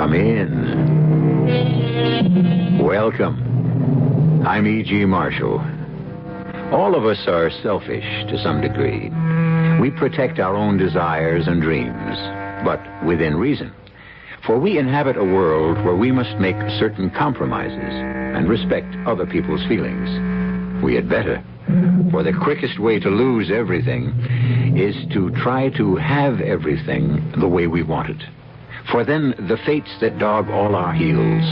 Come in. Welcome. I'm E.G. Marshall. All of us are selfish to some degree. We protect our own desires and dreams, but within reason. For we inhabit a world where we must make certain compromises and respect other people's feelings. We had better. For the quickest way to lose everything is to try to have everything the way we want it. For then the fates that dog all our heels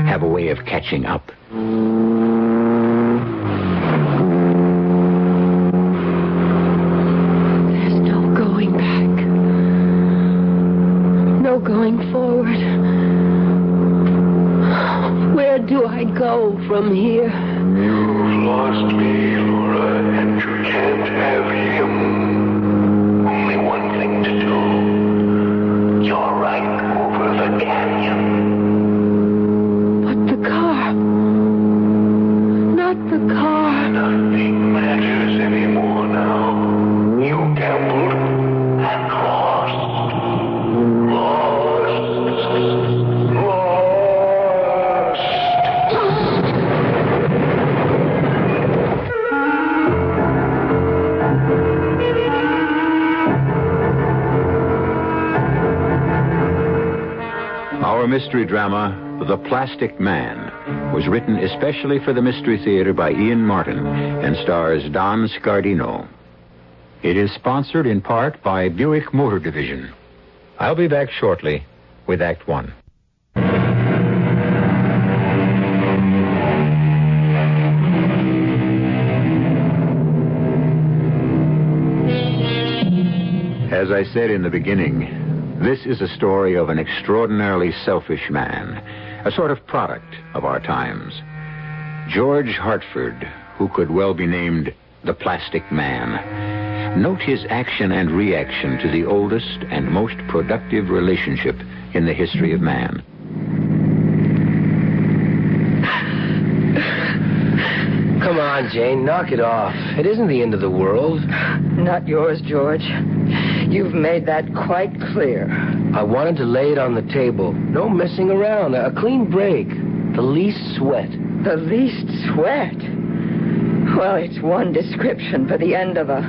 have a way of catching up. There's no going back. No going forward. Where do I go from here? You've lost me, Laura, and you can't have him. Only one thing to do. You're right over the canyon. But the car. Not the car. Nothing matters anymore now. You gambled and lost. Our mystery drama, The Plastic Man, was written especially for the Mystery Theater by Ian Martin and stars Don Scardino. It is sponsored in part by Buick Motor Division. I'll be back shortly with Act One. As I said in the beginning, this is a story of an extraordinarily selfish man, a sort of product of our times. George Hartford, who could well be named the Plastic Man. Note his action and reaction to the oldest and most productive relationship in the history of man. Come on, Jane, knock it off. It isn't the end of the world. Not yours, George. You've made that quite clear. I wanted to lay it on the table. No messing around. A clean break. The least sweat. The least sweat? Well, it's one description for the end of a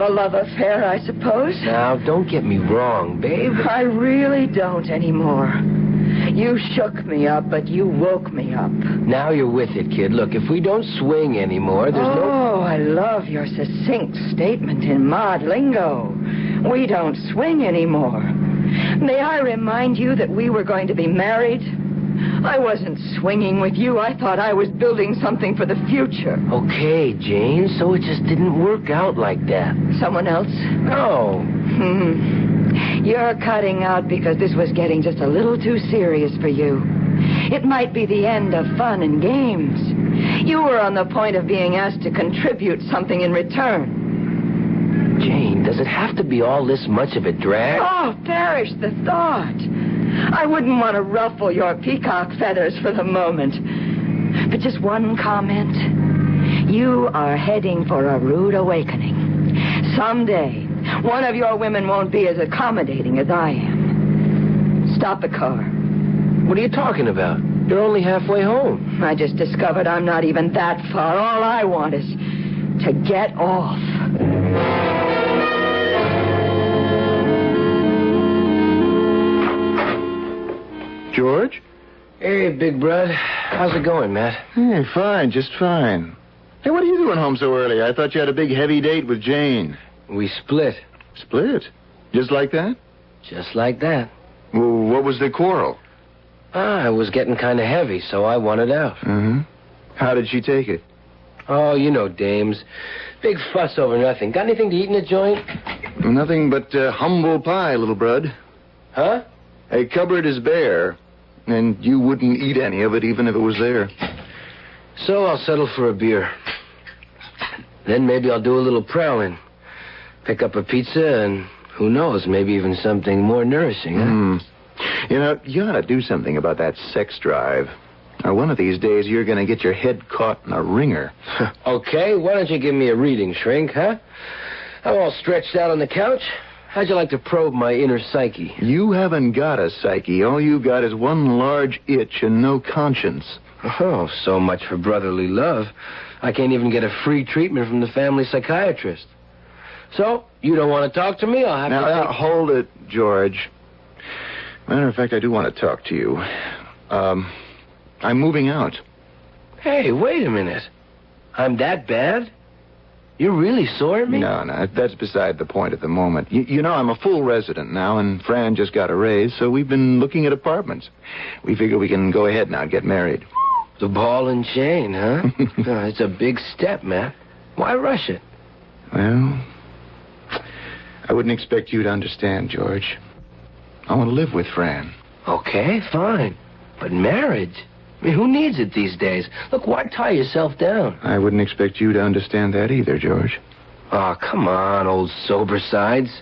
love affair, I suppose. Now, don't get me wrong, babe. I really don't anymore. You shook me up, but you woke me up. Now you're with it, kid. Look, if we don't swing anymore, there's no... Oh, I love your succinct statement in mod lingo. We don't swing anymore. May I remind you that we were going to be married? I wasn't swinging with you. I thought I was building something for the future. Okay, Jane, so it just didn't work out like that. Someone else? No. You're cutting out because this was getting just a little too serious for you. It might be the end of fun and games. You were on the point of being asked to contribute something in return. Jane, does it have to be all this much of a drag? Oh, perish the thought. I wouldn't want to ruffle your peacock feathers for the moment. But just one comment. You are heading for a rude awakening. Someday, one of your women won't be as accommodating as I am. Stop the car. What are you talking about? You're only halfway home. I just discovered I'm not even that far. All I want is to get off. George? Hey, big bud. How's it going, Matt? Hey, fine, just fine. Hey, what are you doing home so early? I thought you had a big heavy date with Jane. We split. Split? Just like that? Just like that. Well, what was the quarrel? It was getting kind of heavy, so I wanted out. Mm-hmm. How did she take it? Oh, you know dames. Big fuss over nothing. Got anything to eat in the joint? Nothing but humble pie, little bud. Huh? A cupboard is bare, and you wouldn't eat any of it even if it was there. So I'll settle for a beer. Then maybe I'll do a little prowling. Pick up a pizza and, who knows, maybe even something more nourishing, huh? You know, you ought to do something about that sex drive. Now, one of these days, you're going to get your head caught in a ringer. Okay, why don't you give me a reading, Shrink, huh? I'm all stretched out on the couch. How'd you like to probe my inner psyche? You haven't got a psyche. All you've got is one large itch and no conscience. Oh, so much for brotherly love. I can't even get a free treatment from the family psychiatrist. So, you don't want to talk to me? I'll have Now, hold it, George. Matter of fact, I do want to talk to you. I'm moving out. Hey, wait a minute. I'm that bad? You're really sore at me? No, that's beside the point at the moment. You know, I'm a full resident now, and Fran just got a raise, so we've been looking at apartments. We figure we can go ahead now and get married. The ball and chain, huh? It's a big step, Matt. Why rush it? Well, I wouldn't expect you to understand, George. I want to live with Fran. Okay, fine. But marriage? I mean, who needs it these days? Look, why tie yourself down? I wouldn't expect you to understand that either, George. Oh, come on, old sober sides.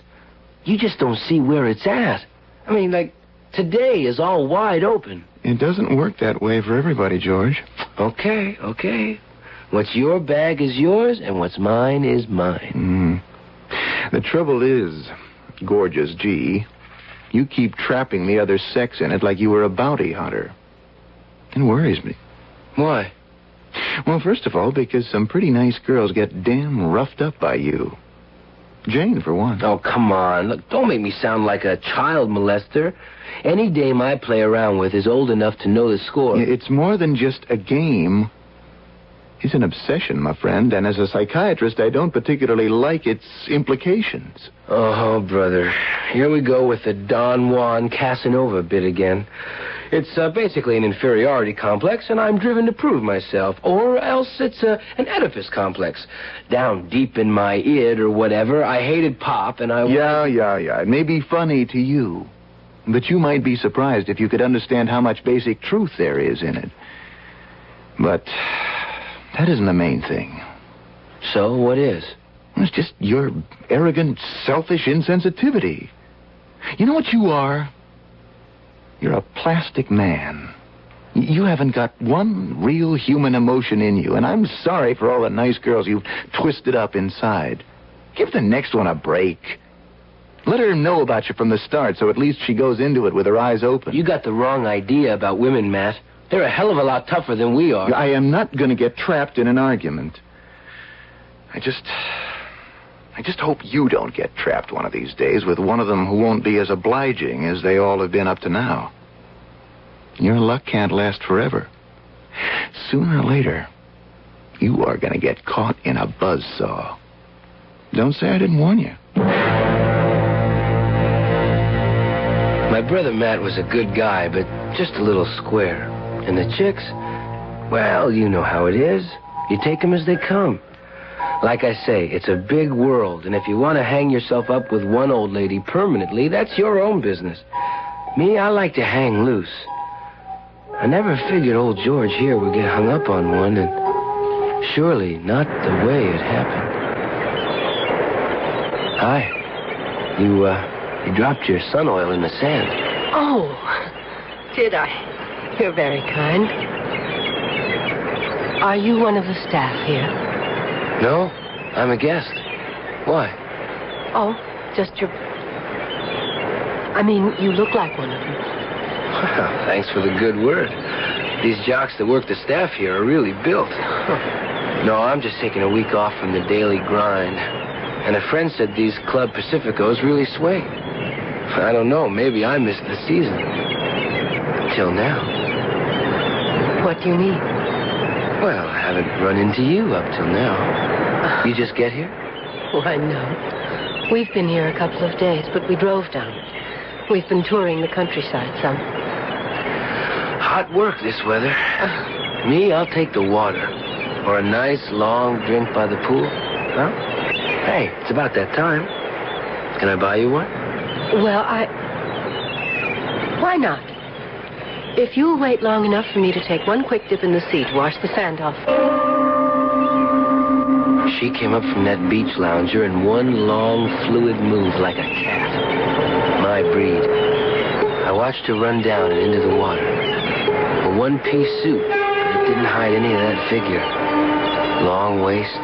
You just don't see where it's at. I mean, like, today is all wide open. It doesn't work that way for everybody, George. Okay. What's your bag is yours, and what's mine is mine. The trouble is, gorgeous G, you keep trapping the other sex in it like you were a bounty hunter. It worries me. Why? Well, first of all, because some pretty nice girls get damn roughed up by you. Jane, for one. Oh, come on. Look, don't make me sound like a child molester. Any dame I play around with is old enough to know the score. It's more than just a game. It's an obsession, my friend, and as a psychiatrist, I don't particularly like its implications. Oh, brother. Here we go with the Don Juan Casanova bit again. It's basically an inferiority complex, and I'm driven to prove myself. Or else it's an Oedipus complex. Down deep in my id or whatever, I hated Pop, and I... Yeah. It may be funny to you, but you might be surprised if you could understand how much basic truth there is in it. But that isn't the main thing. So what is? It's just your arrogant, selfish insensitivity. You know what you are? You're a plastic man. You haven't got one real human emotion in you, and I'm sorry for all the nice girls you've twisted up inside. Give the next one a break. Let her know about you from the start, so at least she goes into it with her eyes open. You got the wrong idea about women, Matt. They're a hell of a lot tougher than we are. I am not going to get trapped in an argument. I just hope you don't get trapped one of these days with one of them who won't be as obliging as they all have been up to now. Your luck can't last forever. Sooner or later, you are going to get caught in a buzzsaw. Don't say I didn't warn you. My brother Matt was a good guy, but just a little square. And the chicks, well, you know how it is. You take them as they come. Like I say, it's a big world, and if you want to hang yourself up with one old lady permanently, that's your own business. Me, I like to hang loose. I never figured old George here would get hung up on one, and surely not the way it happened. Hi. You dropped your sun oil in the sand. Oh, did I? You're very kind. Are you one of the staff here? No, I'm a guest. Why? Oh, just your... I mean, you look like one of them. Well, thanks for the good word. These jocks that work the staff here are really built. No, I'm just taking a week off from the daily grind. And a friend said these Club Pacificos really swing. I don't know, maybe I missed the season. Till now. What do you mean? Well, I haven't run into you up till now. You just get here? Why, no. We've been here a couple of days, but we drove down. We've been touring the countryside some. Hot work this weather. Me, I'll take the water. Or a nice, long drink by the pool. Huh? Hey, it's about that time. Can I buy you one? Well, Why not? If you'll wait long enough for me to take one quick dip in the sea to wash the sand off. She came up from that beach lounger in one long, fluid move like a cat. My breed. I watched her run down and into the water. A one-piece suit, but it didn't hide any of that figure. Long waist,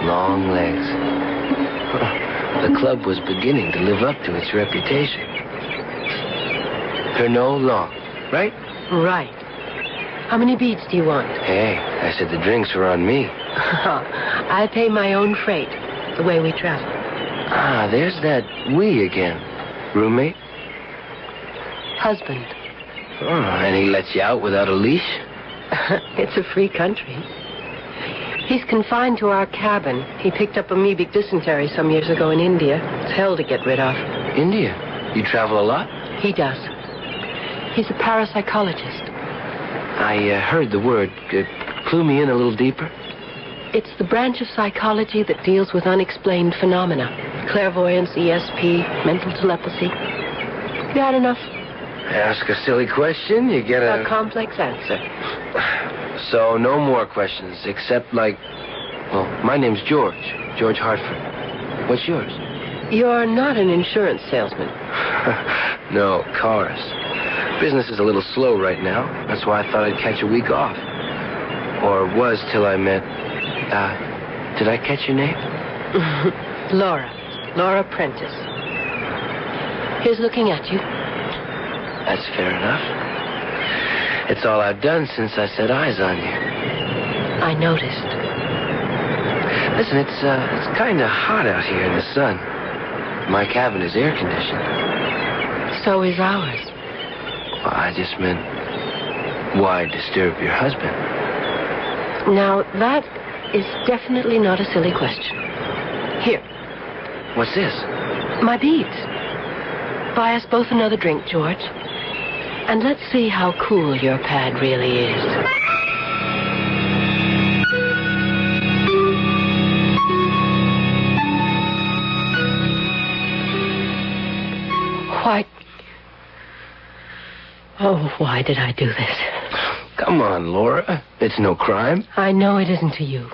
long legs. The club was beginning to live up to its reputation. Pernod long, right? Right. How many beads do you want? Hey, I said the drinks were on me. I pay my own freight, the way we travel. Ah, there's that we again. Roommate? Husband. Oh, and he lets you out without a leash? It's a free country. He's confined to our cabin. He picked up amoebic dysentery some years ago in India. It's hell to get rid of. India? You travel a lot? He does. He's a parapsychologist. I heard the word. Clue me in a little deeper. It's the branch of psychology that deals with unexplained phenomena. Clairvoyance, ESP, mental telepathy. You had enough? Ask a silly question, you get A complex answer. So no more questions, except well, my name's George Hartford. What's yours? You're not an insurance salesman. No, cars. Business is a little slow right now. That's why I thought I'd catch a week off. Or was till I met... did I catch your name? Laura Prentice. Here's looking at you. That's fair enough. It's all I've done since I set eyes on you. I noticed. Listen, it's kind of hot out here in the sun. My cabin is air conditioned. So is ours. Well, I just meant, why disturb your husband? Now, that is definitely not a silly question. Here, What's this? my beads. Buy us both another drink, George. And let's see how cool your pad really is. Why... Oh, why did I do this? Come on, Laura. It's no crime. I know it isn't to you.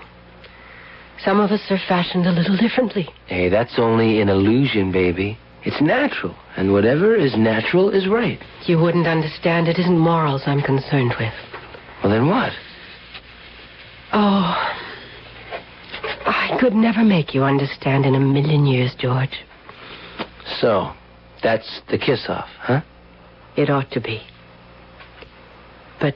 Some of us are fashioned a little differently. Hey, that's only an illusion, baby. It's natural, and whatever is natural is right. You wouldn't understand. It isn't morals I'm concerned with. Well, then what? Oh, I could never make you understand in a million years, George. So, that's the kiss-off, huh? It ought to be. But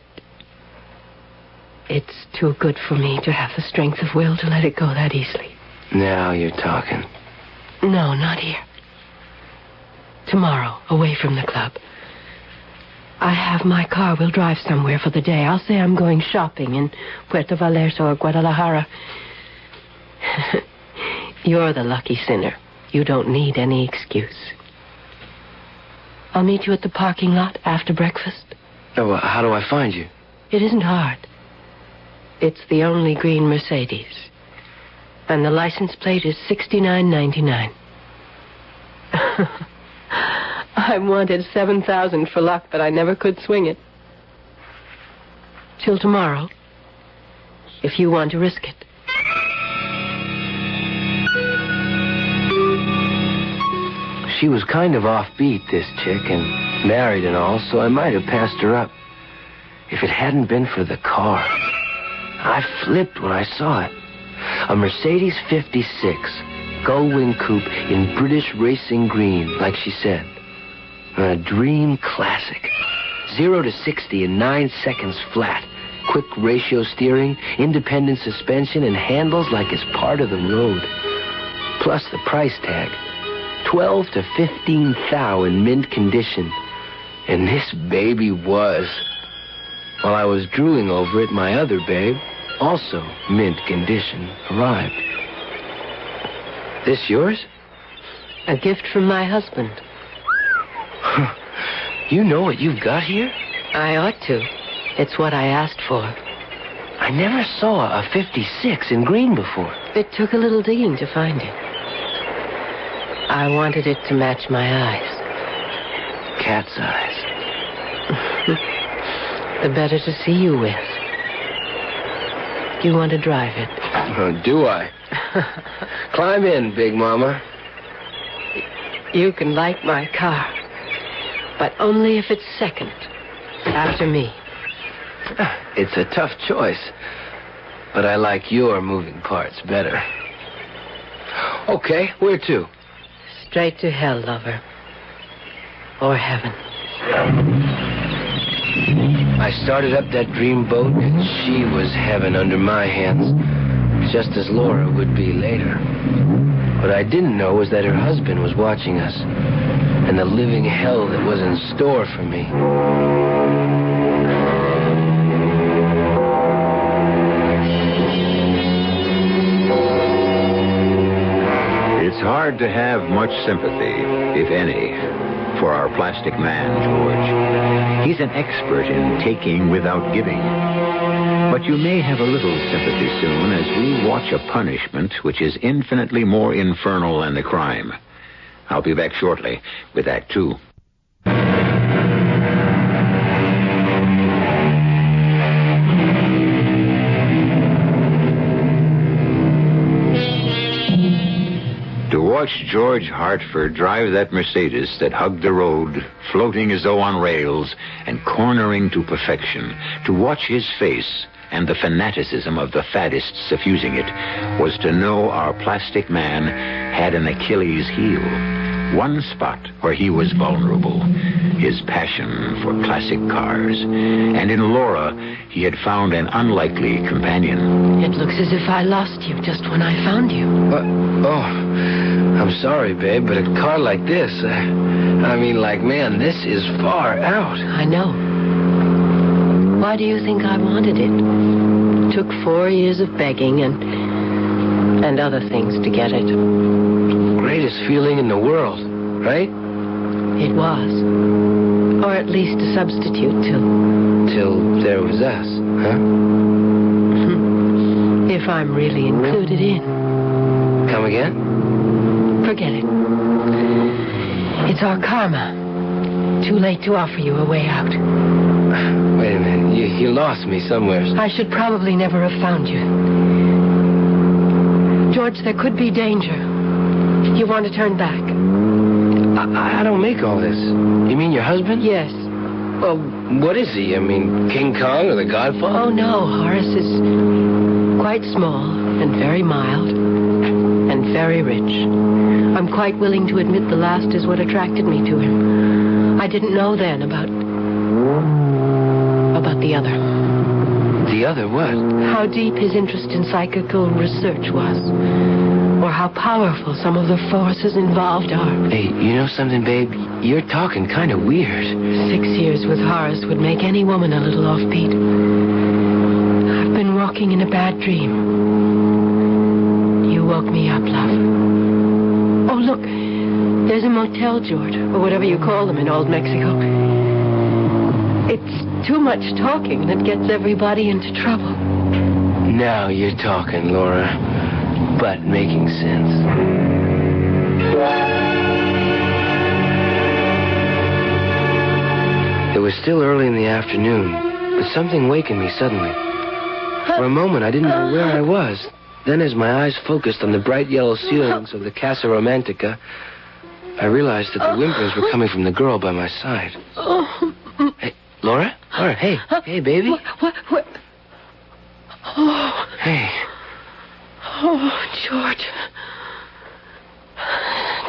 it's too good for me to have the strength of will to let it go that easily. Now you're talking. No, not here. Tomorrow, away from the club. I have my car. We'll drive somewhere for the day. I'll say I'm going shopping in Puerto Vallarta or Guadalajara. You're the lucky sinner. You don't need any excuse. I'll meet you at the parking lot after breakfast. Oh, how do I find you? It isn't hard. It's the only green Mercedes. And the license plate is 6999. I wanted 7,000 for luck, but I never could swing it. Till tomorrow, if you want to risk it. She was kind of offbeat, this chick, and married and all, so I might have passed her up. If it hadn't been for the car. I flipped when I saw it. A Mercedes 56, gull-wing coupe in British racing green, like she said. A dream classic. 0 to 60 in 9 seconds flat. Quick ratio steering, independent suspension, and handles like it's part of the road. Plus the price tag. 12 to 15 thou in mint condition. And this baby was. While I was drooling over it, my other babe, also mint condition, arrived. This yours? A gift from my husband. You know what you've got here? I ought to. It's what I asked for. I never saw a 56 in green before. It took a little digging to find it. I wanted it to match my eyes. Cat's eyes. The better to see you with. You want to drive it? Oh, do I? Climb in, Big Mama. You can like my car, but only if it's second, after me. It's a tough choice, but I like your moving parts better. Okay, where to? straight to hell, lover. Or heaven. I started up that dream boat, and she was heaven under my hands, just as Laura would be later. What I didn't know was that her husband was watching us, and the living hell that was in store for me. It's hard to have much sympathy, if any, for our plastic man, George. He's an expert in taking without giving. But you may have a little sympathy soon as we watch a punishment which is infinitely more infernal than the crime. I'll be back shortly with Act 2. To watch George Hartford drive that Mercedes that hugged the road, floating as though on rails and cornering to perfection, to watch his face and the fanaticism of the faddists suffusing it, was to know our plastic man had an Achilles heel. One spot where he was vulnerable, his passion for classic cars. And in Laura, he had found an unlikely companion. It looks as if I lost you just when I found you. Oh, I'm sorry, babe, but a car like this, man, this is far out. I know. Why do you think I wanted it? Took 4 years of begging and other things to get it. Greatest feeling in the world, right? It was. Or at least a substitute Till there was us, huh? If I'm really included in. Come again? Forget it. It's our karma. Too late to offer you a way out. Wait a minute. You lost me somewhere. I should probably never have found you. George, there could be danger. You want to turn back? I don't make all this. You mean your husband? Yes. Well, what is he? King Kong or the Godfather? Oh, no. Horace is quite small and very mild and very rich. I'm quite willing to admit the last is what attracted me to him. I didn't know then about the other. The other what? How deep his interest in psychical research was. Or how powerful some of the forces involved are. Hey, you know something, babe? You're talking kind of weird. 6 years with Horace would make any woman a little offbeat. I've been walking in a bad dream. You woke me up, love. Oh, look. There's a motel, George, or whatever you call them in old Mexico. It's too much talking that gets everybody into trouble. Now you're talking, Laura. But making sense. It was still early in the afternoon, but something wakened me suddenly. For a moment, I didn't know where I was. Then, as my eyes focused on the bright yellow ceilings of the Casa Romantica, I realized that the whimpers were coming from the girl by my side. Hey, Laura? Laura, hey, baby. What? Oh. Hey. Oh, George.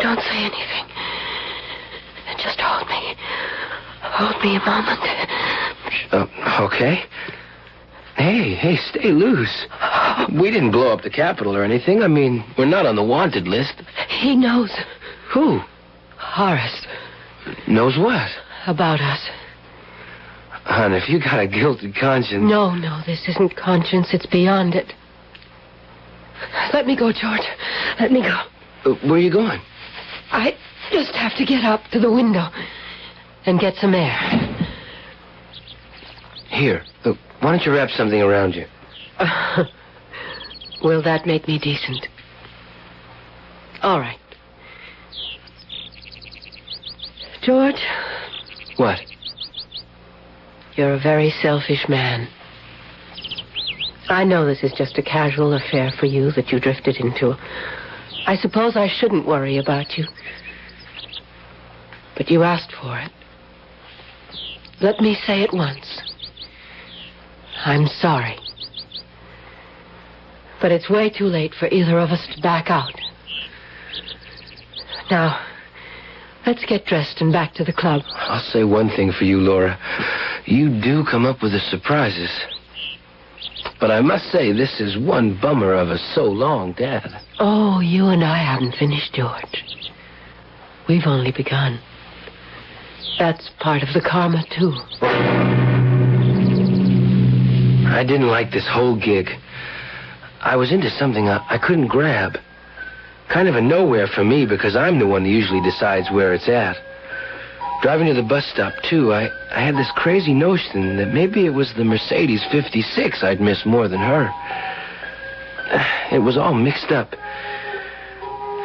Don't say anything. Just hold me. Hold me a moment. Okay. Hey, stay loose. We didn't blow up the Capitol or anything. We're not on the wanted list. He knows. Who? Horace. Knows what? About us. Hon, if you got a guilty conscience... No, this isn't conscience. It's beyond it. Let me go, George. Let me go. Where are you going? I just have to get up to the window and get some air. Here. Why don't you wrap something around you? Will that make me decent? All right. George? What? You're a very selfish man. I know this is just a casual affair for you that you drifted into. I suppose I shouldn't worry about you. But you asked for it. Let me say it once. I'm sorry. But it's way too late for either of us to back out. Now, Let's get dressed and back to the club. I'll say one thing for you, Laura. You do come up with the surprises. But I must say, this is one bummer of a so long, Dad. Oh, you and I haven't finished, George. We've only begun. That's part of the karma, too. I didn't like this whole gig. I was into something I couldn't grab. Kind of a nowhere for me because I'm the one who usually decides where it's at. Driving to the bus stop, too, I had this crazy notion that maybe it was the Mercedes 56 I'd miss more than her. It was all mixed up.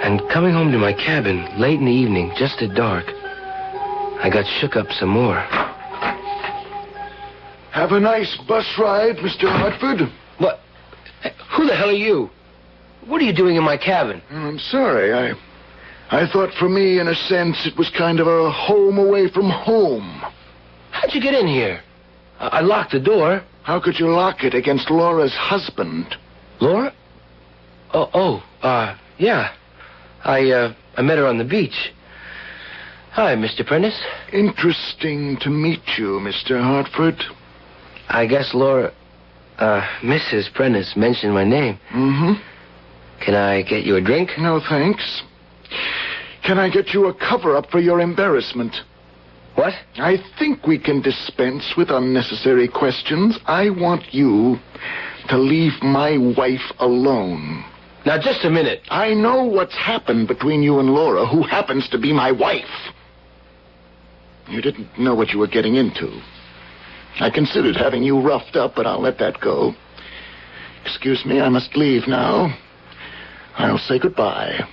And coming home to my cabin late in the evening, just at dark, I got shook up some more. Have a nice bus ride, Mr. Hartford. What? Who the hell are you? What are you doing in my cabin? I'm sorry. I thought for me, in a sense, it was kind of a home away from home. How'd you get in here? I locked the door. How could you lock it against Laura's husband? Laura? Yeah. I met her on the beach. Hi, Mr. Prentice. Interesting to meet you, Mr. Hartford. I guess Laura, Mrs. Prentice mentioned my name. Mm-hmm. Can I get you a drink? No, thanks. Can I get you a cover-up for your embarrassment? What? I think we can dispense with unnecessary questions. I want you to leave my wife alone. Now, just a minute. I know what's happened between you and Laura, who happens to be my wife. You didn't know what you were getting into. I considered having you roughed up, but I'll let that go. Excuse me, I must leave now. I'll say goodbye.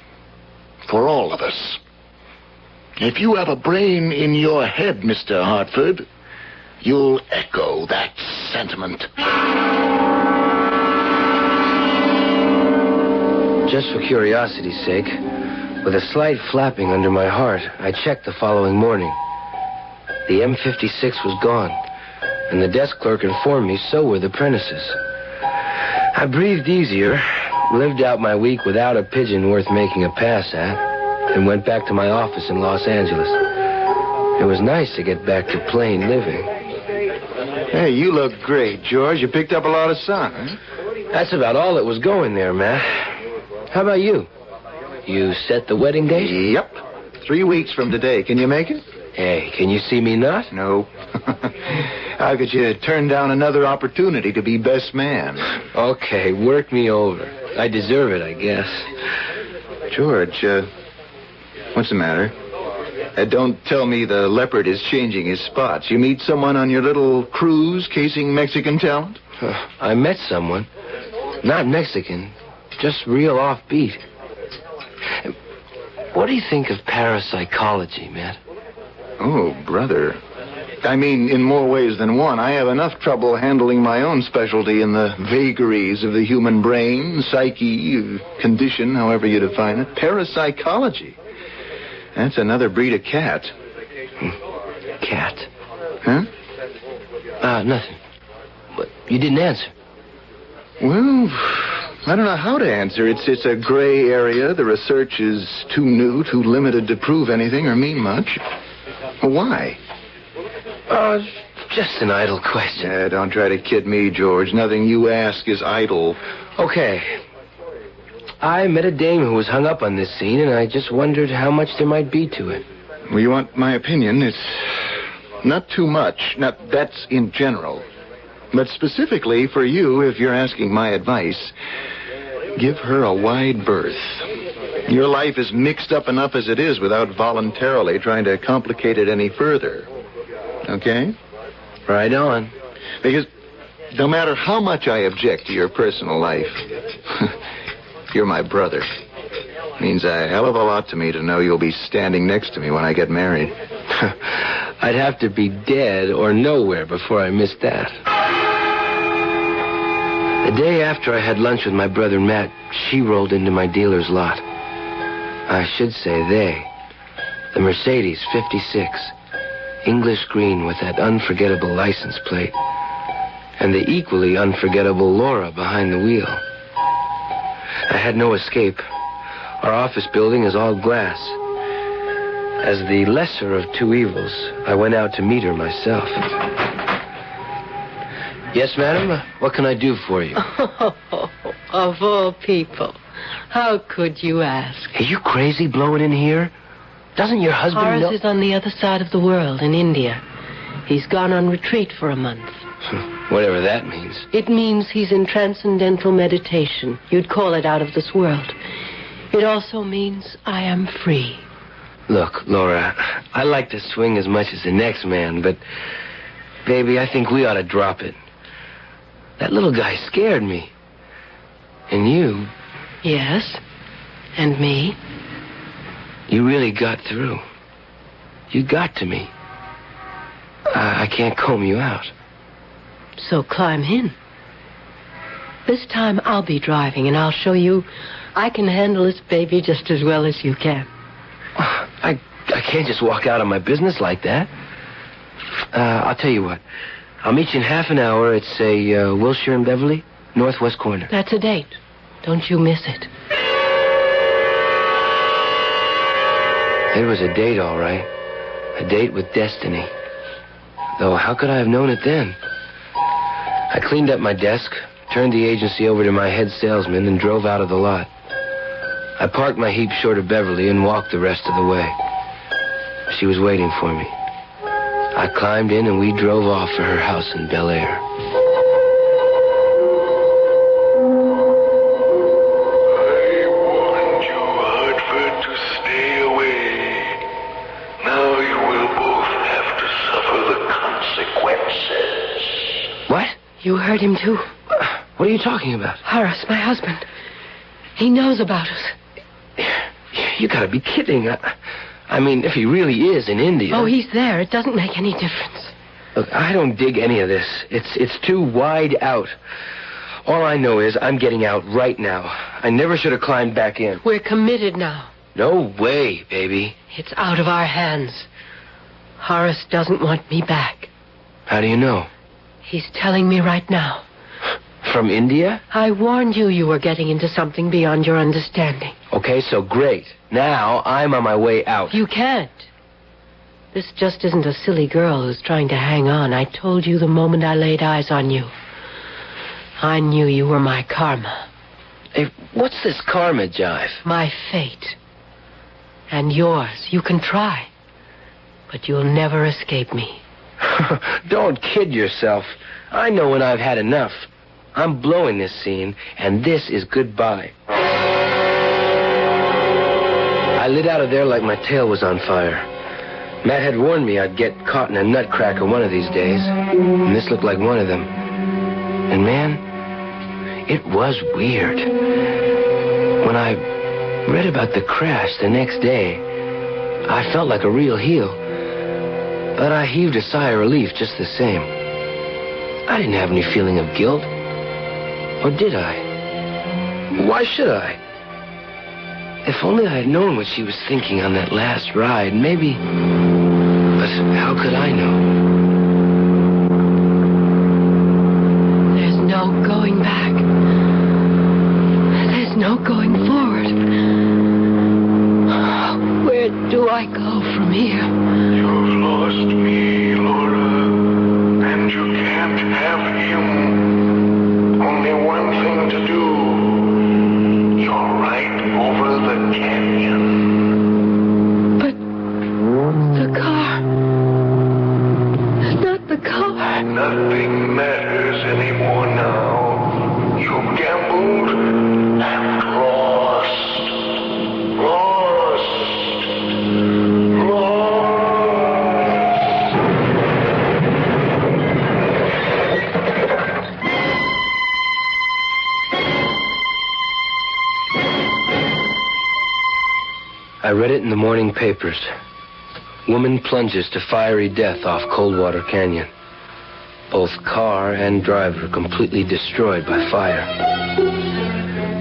For all of us. If you have a brain in your head, Mr. Hartford, you'll echo that sentiment. Just for curiosity's sake, with a slight flapping under my heart, I checked the following morning. The M56 was gone, and the desk clerk informed me so were the Prentices. I breathed easier, lived out my week without a pigeon worth making a pass at, and went back to my office in Los Angeles. It was nice to get back to plain living. Hey, you look great, George. You picked up a lot of sun, huh? That's about all that was going there, Matt. How about you? You set the wedding date? Yep. 3 weeks from today. Can you make it? Hey, can you see me not? No. How could you turn down another opportunity to be best man? Okay, work me over. I deserve it, I guess. George, what's the matter? Don't tell me the leopard is changing his spots. You meet someone on your little cruise casing Mexican talent? I met someone. Not Mexican. Just real offbeat. What do you think of parapsychology, Matt? Oh, brother. I mean, in more ways than one. I have enough trouble handling my own specialty in the vagaries of the human brain, psyche, condition, however you define it. Parapsychology. That's another breed of cat. Cat? Huh? Nothing. But you didn't answer. Well, I don't know how to answer. It's a gray area. The research is too new, too limited to prove anything or mean much. Why? Just an idle question. Don't try to kid me, George. Nothing you ask is idle. Okay. I met a dame who was hung up on this scene, and I just wondered how much there might be to it. Well, you want my opinion? It's not too much. Now, that's in general. But specifically for you, if you're asking my advice, give her a wide berth. Your life is mixed up enough as it is without voluntarily trying to complicate it any further. Okay? Right on. Because no matter how much I object to your personal life, you're my brother. It means a hell of a lot to me to know you'll be standing next to me when I get married. I'd have to be dead or nowhere before I missed that. The day after I had lunch with my brother Matt, she rolled into my dealer's lot. I should say they. The Mercedes 56. English green with that unforgettable license plate. And the equally unforgettable Laura behind the wheel. I had no escape. Our office building is all glass. As the lesser of two evils, I went out to meet her myself. Yes, madam? What can I do for you? Oh, of all people. How could you ask? Are you crazy blowing in here? Doesn't your husband Horace know... is on the other side of the world, in India. He's gone on retreat for a month. Whatever that means. It means he's in transcendental meditation. You'd call it out of this world. It also means I am free. Look, Laura, I like to swing as much as the next man, but... Baby, I think we ought to drop it. That little guy scared me. And you... Yes, and me. You really got through. You got to me. I can't comb you out. So climb in. This time I'll be driving, and I'll show you I can handle this baby just as well as you can. I can't just walk out on my business like that. I'll tell you what. I'll meet you in half an hour at, say, Wilshire and Beverly, northwest corner. That's a date. Don't you miss it. It was a date, all right. A date with destiny. Though, how could I have known it then? I cleaned up my desk, turned the agency over to my head salesman, and drove out of the lot. I parked my heap short of Beverly and walked the rest of the way. She was waiting for me. I climbed in and we drove off for her house in Bel Air. You heard him, too. What are you talking about? Horace, my husband. He knows about us. You gotta be kidding. I mean, if he really is in India... Oh, he's there. It doesn't make any difference. Look, I don't dig any of this. It's too wide out. All I know is I'm getting out right now. I never should have climbed back in. We're committed now. No way, baby. It's out of our hands. Horace doesn't want me back. How do you know? He's telling me right now. From India? I warned you were getting into something beyond your understanding. Okay, so great. Now I'm on my way out. You can't. This just isn't a silly girl who's trying to hang on. I told you the moment I laid eyes on you. I knew you were my karma. Hey, what's this karma jive? My fate. And yours. You can try. But you'll never escape me. Don't kid yourself. I know when I've had enough. I'm blowing this scene, and this is goodbye. I lit out of there like my tail was on fire. Matt had warned me I'd get caught in a nutcracker one of these days, and this looked like one of them. And man, it was weird. When I read about the crash the next day, I felt like a real heel. But I heaved a sigh of relief just the same. I didn't have any feeling of guilt. Or did I? Why should I? If only I had known what she was thinking on that last ride, maybe... But how could I know? There's no going back. There's no going forward. Where do I go from here? You've lost me, Laura, and you can't have him. Only one thing to do. You're right over the canyon. But the car... Not the car. Nothing matters anymore now. You've gambled and lost. Lost. I read it in the morning papers. Woman plunges to fiery death off Coldwater Canyon. Both car and driver completely destroyed by fire.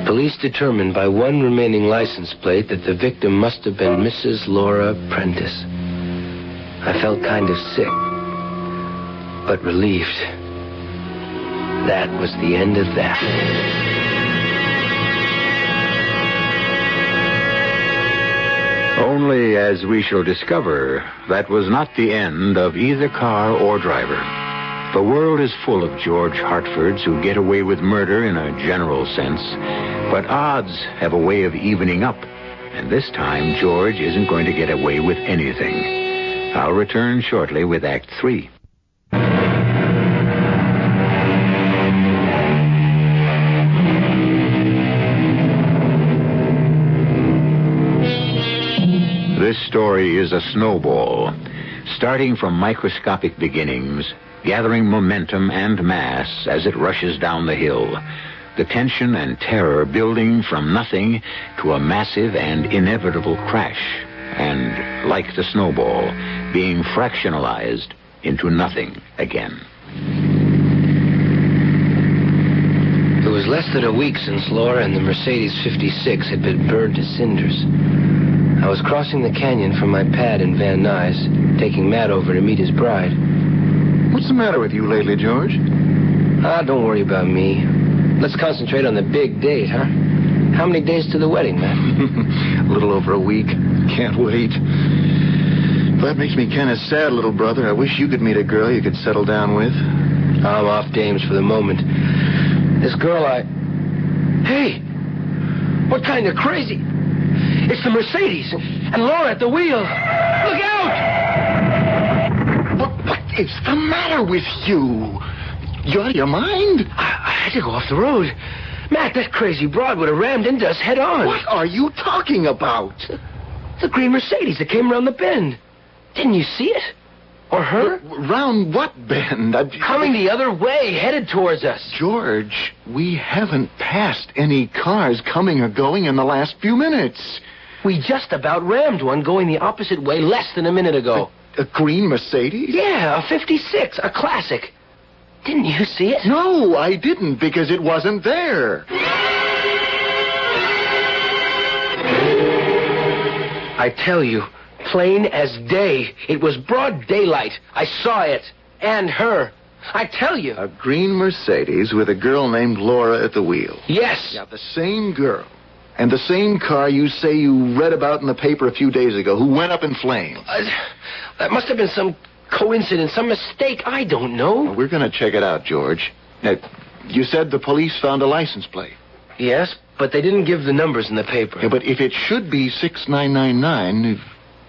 Police determined by one remaining license plate that the victim must have been Mrs. Laura Prentice. I felt kind of sick, but relieved. That was the end of that. Only, as we shall discover, that was not the end of either car or driver. The world is full of George Hartfords who get away with murder in a general sense, but odds have a way of evening up, and this time George isn't going to get away with anything. I'll return shortly with Act 3. This story is a snowball, starting from microscopic beginnings, gathering momentum and mass as it rushes down the hill. The tension and terror building from nothing to a massive and inevitable crash, and, like the snowball, being fractionalized into nothing again. It was less than a week since Laura and the Mercedes 56 had been burned to cinders. I was crossing the canyon from my pad in Van Nuys, taking Matt over to meet his bride. What's the matter with you lately, George? Don't worry about me. Let's concentrate on the big date, huh? How many days to the wedding, Matt? A little over a week. Can't wait. That makes me kind of sad, little brother. I wish you could meet a girl you could settle down with. I'm off dames for the moment. This girl Hey! What kind of crazy... It's the Mercedes, and Laura at the wheel. Look out! What is the matter with you? You out of your mind? I had to go off the road. Matt, that crazy broad would have rammed into us head on. What are you talking about? The green Mercedes that came around the bend. Didn't you see it? Or her? Round what bend? Coming the other way, headed towards us. George, we haven't passed any cars coming or going in the last few minutes. We just about rammed one going the opposite way less than a minute ago. A green Mercedes? Yeah, a 56, a classic. Didn't you see it? No, I didn't, because it wasn't there. I tell you, plain as day. It was broad daylight. I saw it. And her. I tell you. A green Mercedes with a girl named Laura at the wheel. Yes. Yeah, the same girl. And the same car you say you read about in the paper a few days ago, who went up in flames. That must have been some coincidence, some mistake. I don't know. Well, we're going to check it out, George. Now, you said the police found a license plate. Yes, but they didn't give the numbers in the paper. Yeah, but if it should be 6999,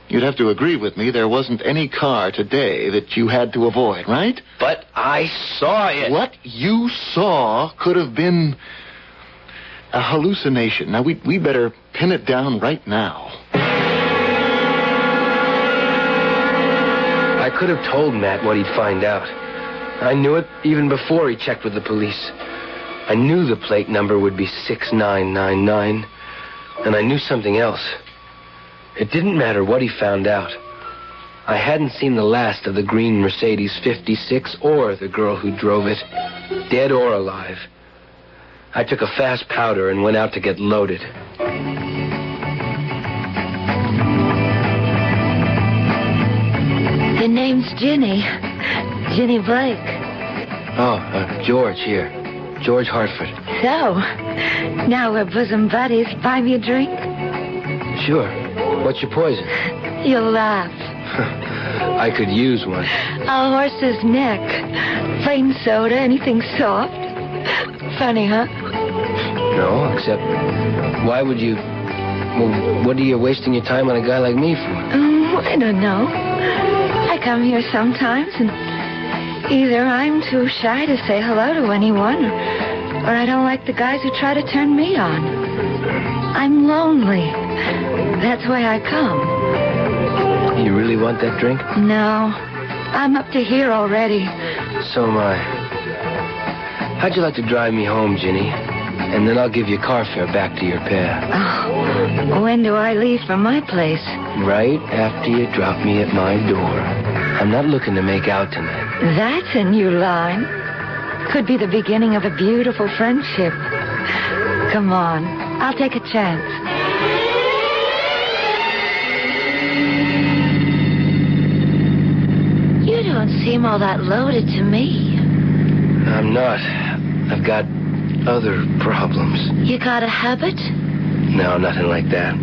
you'd have to agree with me there wasn't any car today that you had to avoid, right? But I saw it. What you saw could have been a hallucination. Now, we better pin it down right now. I could have told Matt what he'd find out. I knew it even before he checked with the police. I knew the plate number would be 6999, and I knew something else. It didn't matter what he found out. I hadn't seen the last of the green Mercedes 56 or the girl who drove it, dead or alive. I took a fast powder and went out to get loaded. The name's Ginny. Ginny Blake. George here. George Hartford. So, now we're bosom buddies. Buy me a drink? Sure. What's your poison? You'll laugh. I could use one. A horse's neck. Plain soda, anything soft. Funny, huh? No, except why would you... Well, what are you wasting your time on a guy like me for? I don't know. I come here sometimes, and either I'm too shy to say hello to anyone, or I don't like the guys who try to turn me on. I'm lonely. That's why I come. You really want that drink? No. I'm up to here already. So am I. How'd you like to drive me home, Ginny? And then I'll give you car fare back to your pair. Oh, when do I leave for my place? Right after you drop me at my door. I'm not looking to make out tonight. That's a new line. Could be the beginning of a beautiful friendship. Come on, I'll take a chance. You don't seem all that loaded to me. I'm not. I've got other problems. You got a habit? No, nothing like that.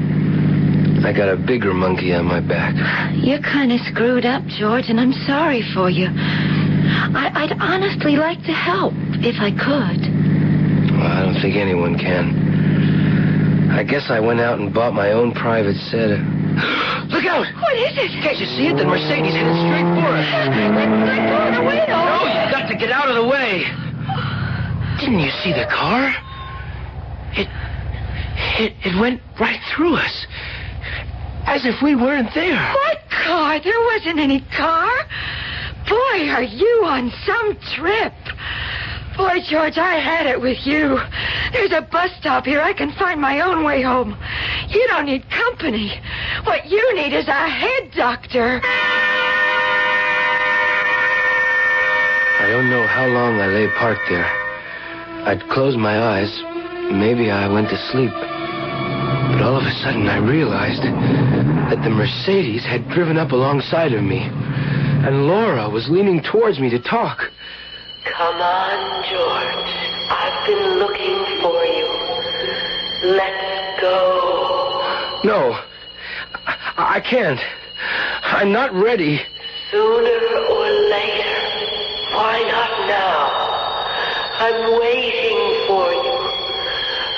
I got a bigger monkey on my back. You're kind of screwed up, George, and I'm sorry for you. I'd honestly like to help, if I could. Well, I don't think anyone can. I guess I went out and bought my own private set. Look out! What is it? Can't you see it? The Mercedes headed straight for us. They're going away, though. No, you've got to get out of the way. Didn't you see the car? It went right through us. As if we weren't there. What car? There wasn't any car. Boy, are you on some trip. Boy, George, I had it with you. There's a bus stop here. I can find my own way home. You don't need company. What you need is a head doctor. I don't know how long I lay parked there. I'd closed my eyes. Maybe I went to sleep. But all of a sudden I realized that the Mercedes had driven up alongside of me. And Laura was leaning towards me to talk. Come on, George. I've been looking for you. Let's go. No, I can't. I'm not ready. Sooner or later. Why not now? I'm waiting for you.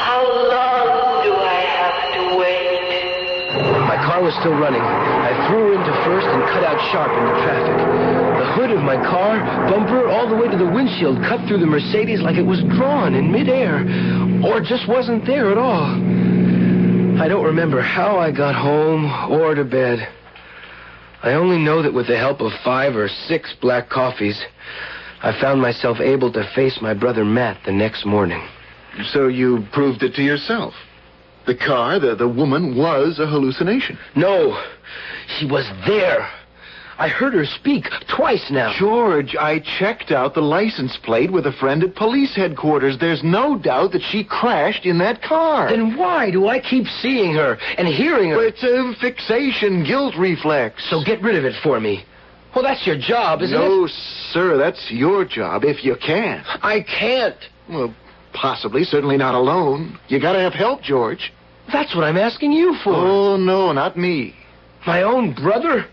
How long do I have to wait? My car was still running. I threw her into first and cut out sharp into traffic. The hood of my car, bumper, all the way to the windshield, cut through the Mercedes like it was drawn in midair, or just wasn't there at all. I don't remember how I got home or to bed. I only know that with the help of 5 or 6 black coffees, I found myself able to face my brother Matt the next morning. So you proved it to yourself. The car, the woman, was a hallucination. No, she was there. I heard her speak twice now. George, I checked out the license plate with a friend at police headquarters. There's no doubt that she crashed in that car. Then why do I keep seeing her and hearing her? Well, it's a fixation, guilt reflex. So get rid of it for me. Well, that's your job, isn't it? No, sir, that's your job, if you can. I can't. Well, possibly, certainly not alone. You gotta have help, George. That's what I'm asking you for. Oh, no, not me. My own brother?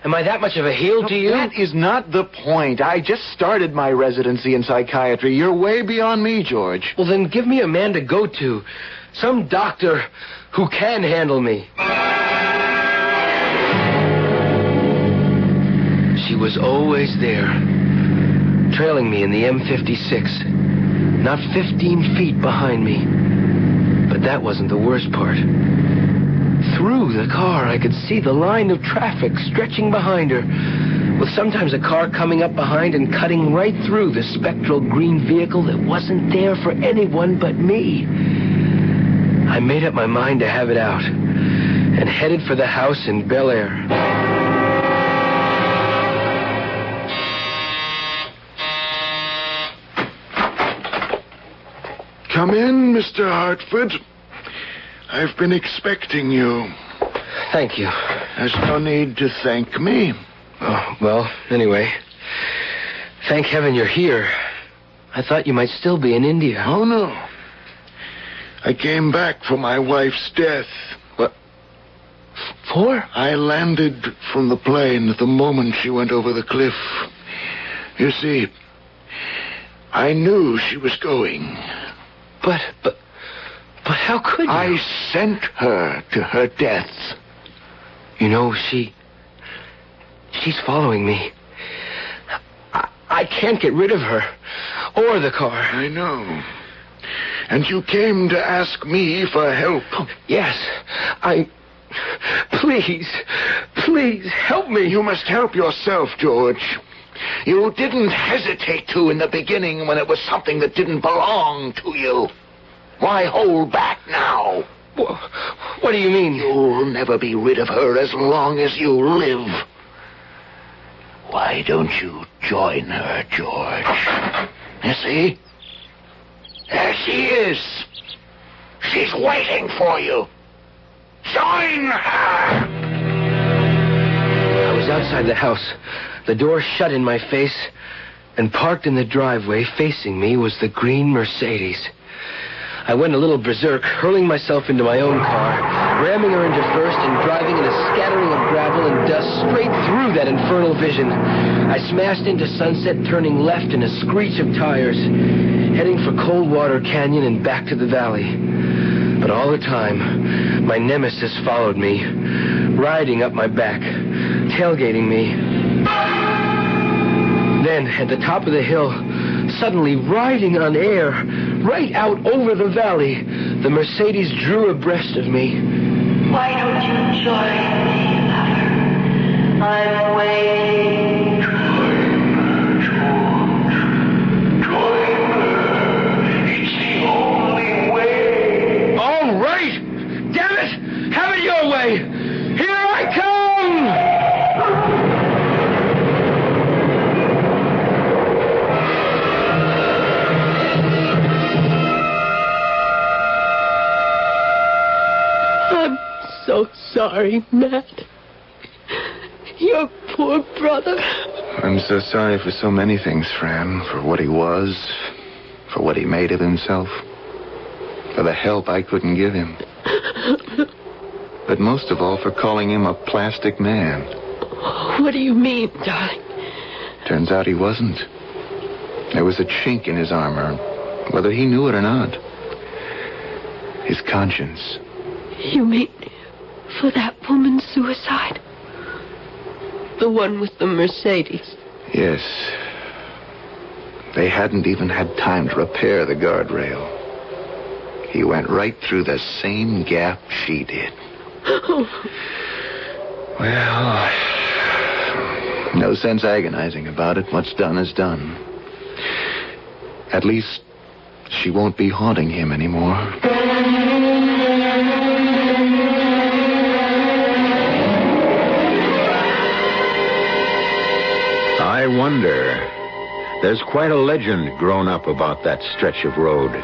Am I that much of a heel to you? That is not the point. I just started my residency in psychiatry. You're way beyond me, George. Well, then give me a man to go to. Some doctor who can handle me. She was always there, trailing me in the M56, not 15 feet behind me. But that wasn't the worst part. Through the car, I could see the line of traffic stretching behind her, with sometimes a car coming up behind and cutting right through the spectral green vehicle that wasn't there for anyone but me. I made up my mind to have it out and headed for the house in Bel Air. Come in, Mr. Hartford. I've been expecting you. Thank you. There's no need to thank me. Oh, well, anyway, thank heaven you're here. I thought you might still be in India. Oh, no. I came back for my wife's death. What? For? I landed from the plane at the moment she went over the cliff. You see, I knew she was going. But how could you? I sent her to her death. You know, she's following me. I can't get rid of her. Or the car. I know. And you came to ask me for help. Yes. Please, help me. You must help yourself, George. You didn't hesitate to in the beginning when it was something that didn't belong to you. Why hold back now? What do you mean? You'll never be rid of her as long as you live. Why don't you join her, George? You see? There she is. She's waiting for you. Join her! I was outside the house. The door shut in my face, and parked in the driveway facing me was the green Mercedes. I went a little berserk, hurling myself into my own car, ramming her into first and driving in a scattering of gravel and dust straight through that infernal vision. I smashed into Sunset, turning left in a screech of tires, heading for Coldwater Canyon and back to the valley. But all the time, my nemesis followed me, riding up my back, tailgating me. Then, at the top of the hill, suddenly riding on air, right out over the valley, the Mercedes drew abreast of me. Why don't you join me, lover? I'm waiting. Join her. It's the only way. All right! Damn it! Have it your way! Here I come! I'm so sorry, Matt. Your poor brother. I'm so sorry for so many things, Fran. For what he was, for what he made of himself, for the help I couldn't give him. But most of all, for calling him a plastic man. What do you mean, darling? Turns out he wasn't. There was a chink in his armor, whether he knew it or not. His conscience. You mean for that woman's suicide? The one with the Mercedes? Yes. They hadn't even had time to repair the guardrail. He went right through the same gap she did. Well, no sense agonizing about it. What's done is done. At least, she won't be haunting him anymore. I wonder. There's quite a legend grown up about that stretch of road.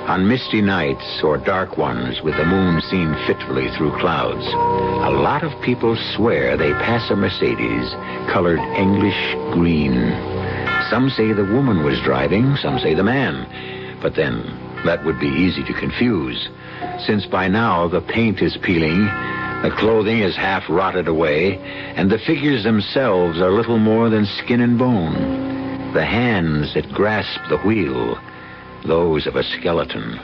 On misty nights or dark ones with the moon seen fitfully through clouds, a lot of people swear they pass a Mercedes colored English green. Some say the woman was driving, some say the man. But then, that would be easy to confuse, since by now the paint is peeling, the clothing is half rotted away, and the figures themselves are little more than skin and bone. The hands that grasp the wheel, those of a skeleton.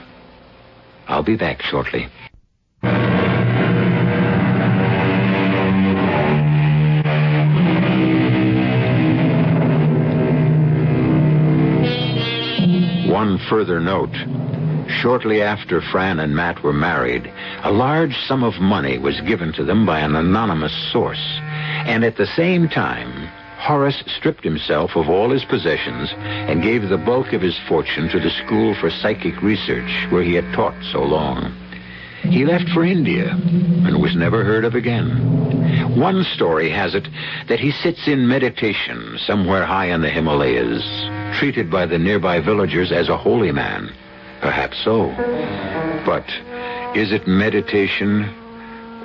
I'll be back shortly. One further note. Shortly after Fran and Matt were married, a large sum of money was given to them by an anonymous source. And at the same time, Horace stripped himself of all his possessions and gave the bulk of his fortune to the School for Psychic Research, where he had taught so long. He left for India and was never heard of again. One story has it that he sits in meditation somewhere high in the Himalayas, treated by the nearby villagers as a holy man. Perhaps so. But is it meditation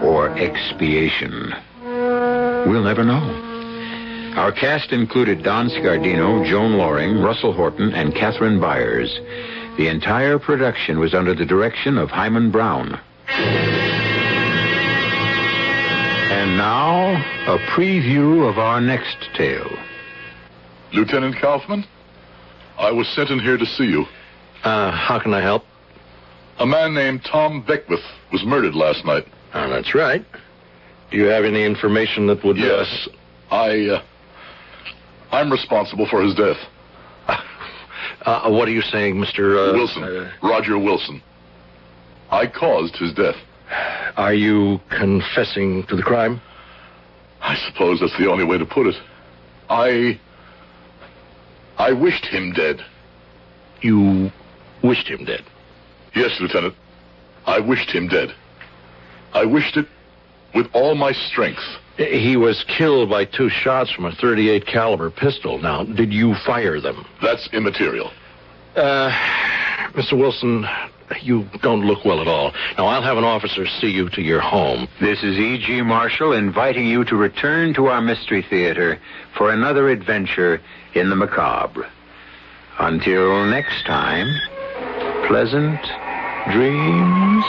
or expiation? We'll never know. Our cast included Don Scardino, Joan Loring, Russell Horton, and Catherine Byers. The entire production was under the direction of Himan Brown. And now, a preview of our next tale. Lieutenant Kaufman, I was sent in here to see you. How can I help? A man named Tom Beckwith was murdered last night. That's right. Do you have any information that would... Yes, I'm responsible for his death. What are you saying, Mr... Wilson. Roger Wilson. I caused his death. Are you confessing to the crime? I suppose that's the only way to put it. I wished him dead. You wished him dead? Yes, Lieutenant. I wished him dead. I wished it with all my strength. He was killed by 2 shots from a .38 caliber pistol. Now, did you fire them? That's immaterial. Mr. Wilson, you don't look well at all. Now, I'll have an officer see you to your home. This is E.G. Marshall inviting you to return to our Mystery Theater for another adventure in the macabre. Until next time, pleasant dreams.